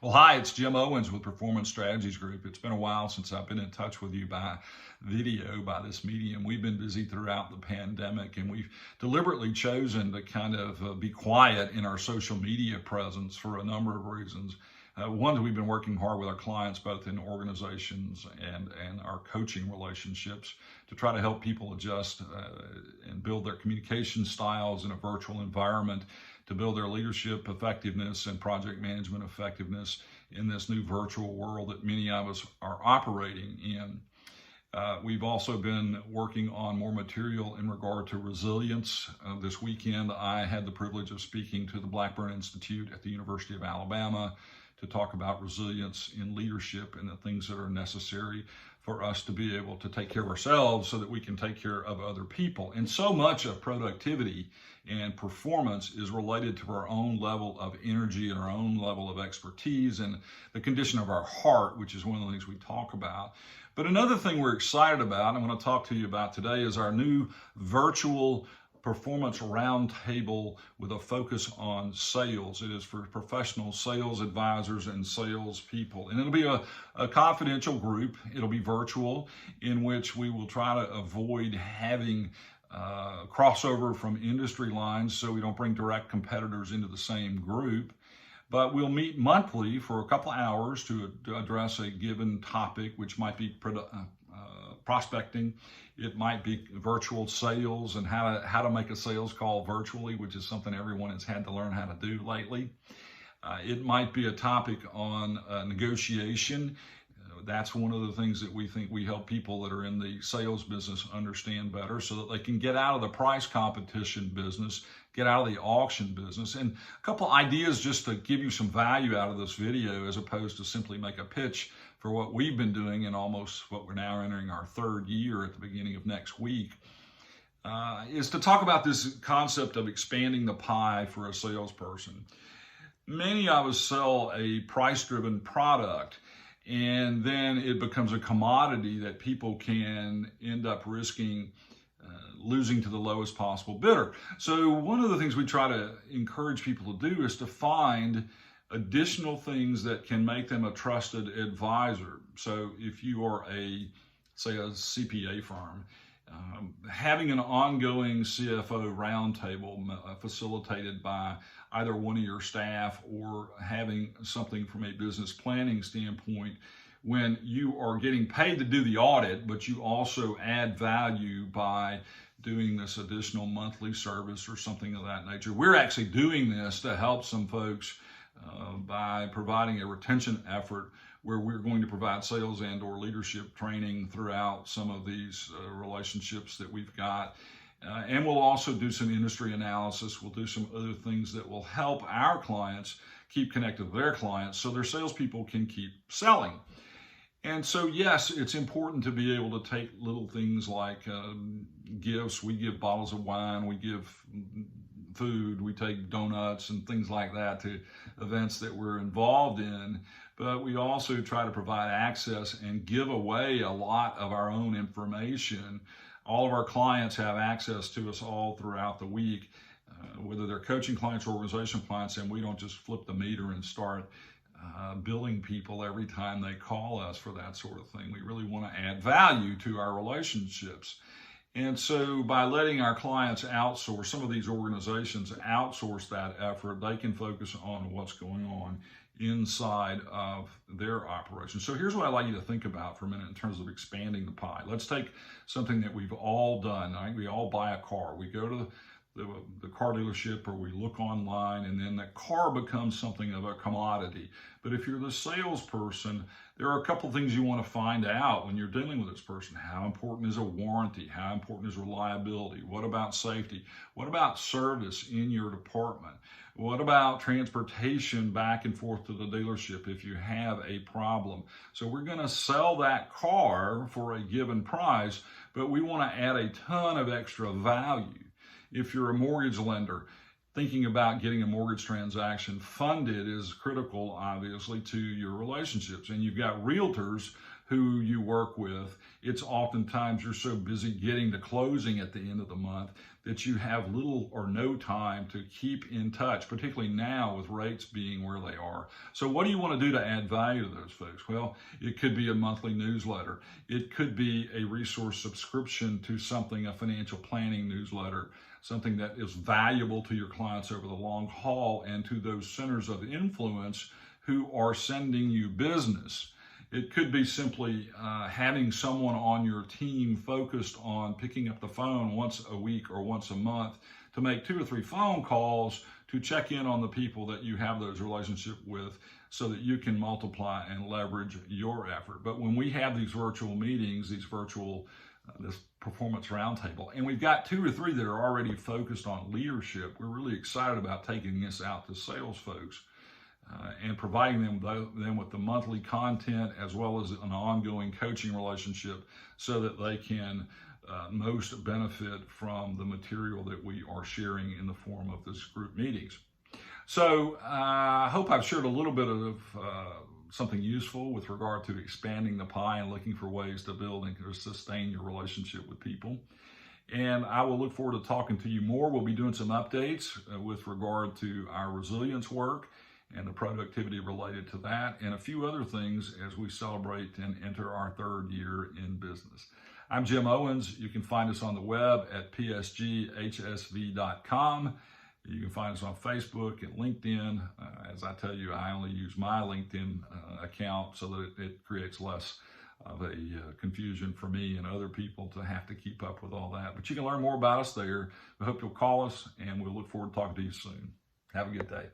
Well, hi, it's Jim Owens with Performance Strategies Group. It's been a while since I've been in touch with you by video, by this medium. We've been busy throughout the pandemic, and we've deliberately chosen to kind of be quiet in our social media presence for a number of reasons. One, we've been working hard with our clients, both in organizations and our coaching relationships, to try to help people adjust and build their communication styles in a virtual environment, to build their leadership effectiveness and project management effectiveness in this new virtual world that many of us are operating in. We've also been working on more material in regard to resilience. This weekend, I had the privilege of speaking to the Blackburn Institute at the University of Alabama to talk about resilience in leadership and the things that are necessary for us to be able to take care of ourselves so that we can take care of other people. And so much of productivity and performance is related to our own level of energy and our own level of expertise and the condition of our heart, which is one of the things we talk about. But another thing we're excited about, I'm going to talk to you about today, is our new virtual Performance Roundtable with a focus on sales. It is for professional sales advisors and sales people. And it'll be a confidential group. It'll be virtual, in which we will try to avoid having crossover from industry lines so we don't bring direct competitors into the same group. But we'll meet monthly for a couple of hours to address a given topic, which might be prospecting. It might be virtual sales and how to make a sales call virtually, which is something everyone has had to learn how to do lately. It might be a topic on negotiation. That's one of the things that we think we help people that are in the sales business understand better so that they can get out of the price competition business, get out of the auction business. And a couple ideas just to give you some value out of this video, as opposed to simply make a pitch for what we've been doing in almost what we're now entering our third year at the beginning of next week, is to talk about this concept of expanding the pie for a salesperson. Many of us sell a price-driven product, and then it becomes a commodity that people can end up risking losing to the lowest possible bidder. So one of the things we try to encourage people to do is to find additional things that can make them a trusted advisor. So if you are say a CPA firm, having an ongoing CFO roundtable facilitated by either one of your staff, or having something from a business planning standpoint when you are getting paid to do the audit, but you also add value by doing this additional monthly service or something of that nature. We're actually doing this to help some folks by providing a retention effort where we're going to provide sales and or leadership training throughout some of these relationships that we've got. And we'll also do some industry analysis. We'll do some other things that will help our clients keep connected with their clients so their salespeople can keep selling. And so, yes, it's important to be able to take little things like gifts. We give bottles of wine, we give food, we take donuts and things like that to events that we're involved in. But we also try to provide access and give away a lot of our own information. All of our clients have access to us all throughout the week, whether they're coaching clients or organization clients, and we don't just flip the meter and start billing people every time they call us for that sort of thing. We really want to add value to our relationships. And so by letting our clients outsource, some of these organizations outsource that effort, they can focus on what's going on inside of their operation. So here's what I'd like you to think about for a minute in terms of expanding the pie. Let's take something that we've all done. Right? We all buy a car. We go to the car dealership, or we look online, and then that car becomes something of a commodity. But if you're the salesperson, there are a couple things you want to find out when you're dealing with this person. How important is a warranty? How important is reliability? What about safety? What about service in your department? What about transportation back and forth to the dealership if you have a problem? So we're going to sell that car for a given price, but we want to add a ton of extra value. If you're a mortgage lender, thinking about getting a mortgage transaction funded is critical, obviously, to your relationships. And you've got realtors who you work with. It's oftentimes you're so busy getting to closing at the end of the month that you have little or no time to keep in touch, particularly now with rates being where they are. So what do you want to do to add value to those folks? Well, it could be a monthly newsletter. It could be a resource subscription to something, a financial planning newsletter, something that is valuable to your clients over the long haul and to those centers of influence who are sending you business. It could be simply having someone on your team focused on picking up the phone once a week or once a month to make 2 or 3 phone calls to check in on the people that you have those relationships with so that you can multiply and leverage your effort. But when we have these virtual meetings, this Performance Roundtable, and we've got 2 or 3 that are already focused on leadership, we're really excited about taking this out to sales folks. And providing them with the monthly content as well as an ongoing coaching relationship so that they can most benefit from the material that we are sharing in the form of this group meetings. So I hope I've shared a little bit of something useful with regard to expanding the pie and looking for ways to build and sustain your relationship with people. And I will look forward to talking to you more. We'll be doing some updates with regard to our resilience work and the productivity related to that, and a few other things as we celebrate and enter our 3rd year in business. I'm Jim Owens. You can find us on the web at psghsv.com. You can find us on Facebook and LinkedIn. As I tell you, I only use my LinkedIn account so that it creates less of a confusion for me and other people to have to keep up with all that. But you can learn more about us there. We hope you'll call us, and we'll look forward to talking to you soon. Have a good day.